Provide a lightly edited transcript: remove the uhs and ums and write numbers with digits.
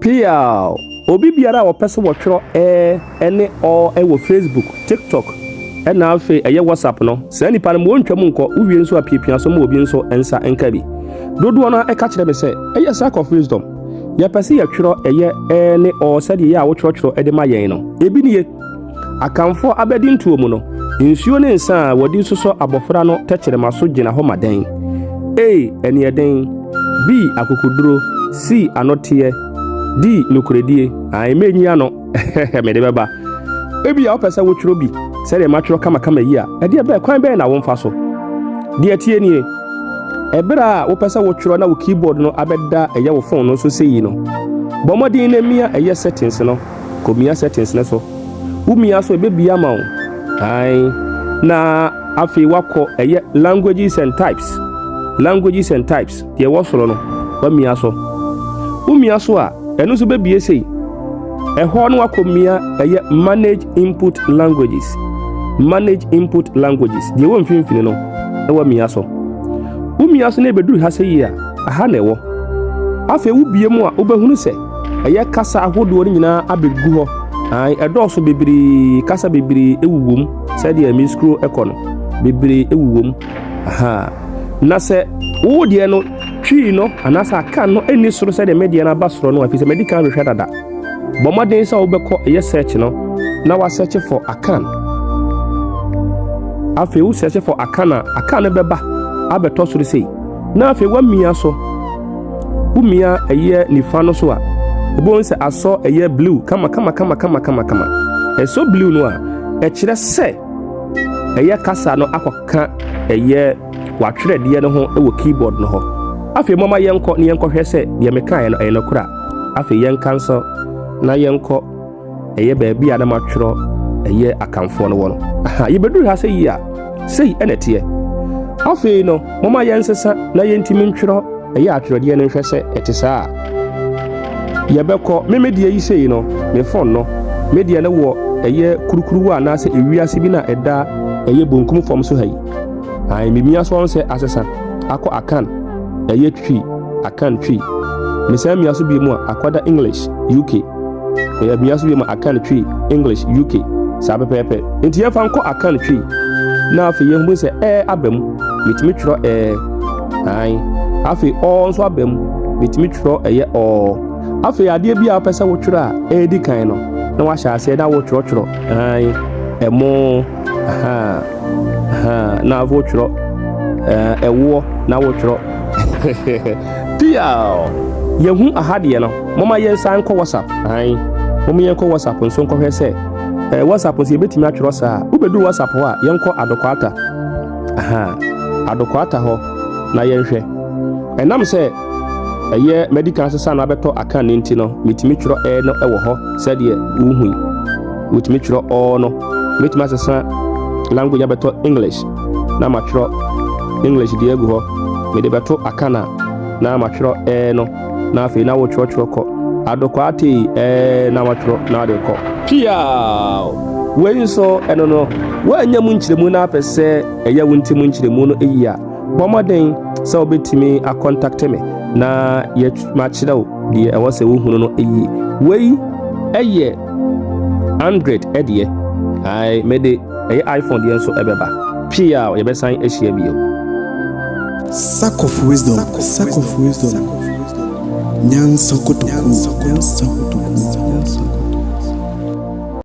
Pia obi biara wo pese wo twero ene o wo Facebook, TikTok na afi eye WhatsApp no sa nipa no mo ntwam nko uwie nso apiapia so mo obi nso ensa enka bi dodo no eka kire me se eye sack of wisdom ya pese ya twero eye ene o sade ya wo twero ede ma yen no ebi niye akamfo abedi ntuo mu no nsuo ne nsa wodi soso abofra no tekere maso gina ho maden eni eden b akokuduro c anotie D nukuredie menyi ano mede beba ebi ya opese wo twiro bi se de ma twiro kama yi a ede be kwan be na wo mfa so de tie nie ebra wo pese wo twiro na wo keyboard no abeda eye wo phone no so seyi no bomodin na mia eye settings no ko mia settings ne so wo mia so ebe bia ma wo na afi wako eye languages and types de wo soro no wa mia so wo mia so a enu so be bie sei ho no akomia eye manage input languages de wo mfimfini no e wa mia so na beduru ha sei a aha na ewo afa wo bie mu a obehunu se eye kasa ahodo ni nyina abegu ho edoso bebiri kasa bebiri ewuwom se de ami scroll ekono bebiri ewuwom na se wo de no twi no anasa kan no eni soro se de media na basoro no afise medical rehwe dada bomoden se wo beko eye search no na wa search for akan afi wo search for akan beba abeto soro sei na afi wa mia so umia eye nifa no so a ebo nse aso eye blue kama eso blue no a e kire se eye kasa no akoka eye watwere de no ho e wo keyboard no ho afi mama yenko ne yenko hwese de mekan no eno kura afi yenkanso na yenko eye baabi a na matwero eye akamfo no wono yebeduru ha sei a sei enete afi no mama yensesa na yentimi ntwero eye atwero de no hwese etisa yebekọ memedie yi sei no me phone no media ne wo eye kurukuru wa na se ewiase bi na eda eye bonkum fom so hayi mimia so on se asesa akọ akan eye twi akan twi mesam mia so bi mu akwada English UK mia so bi mu akan twi English UK sabe pepe enti ye fa nko akan twi na afi ye hu se abam mitimi twro afi on so abam mitimi twro eye afi ade bi a pesa wo twro a edi kan no na wa sha ase da wo twro emo na wo twro ewo na wo twro pia yehu ahade no mama yensan ko WhatsApp mama yenko WhatsApp nso nko hwese WhatsApp nso yebetimi atwro sa ubedu WhatsApp ho a yenko adokwata ho na yenhwe enam se eye medical sasa na beto akan nti no mitimi twro no ewo ho sade uhu mitimi twro no mitimi asesa language abeto English na matwro English de egu ho me de beto akana na matwro no na afi na wo twro ko adokwati na matwro na de ko pia wenso eno no wanya mu nkyiremu na apese eye wunti mu nkyiremu no eya bomoden se obetimi a contact me na ye ma chirawo de e wose wo hunu no eyi wei eye 100 edie mede eye iPhone de enso ebeba pia ye besan ehia bio sack of wisdom nyansa kotoku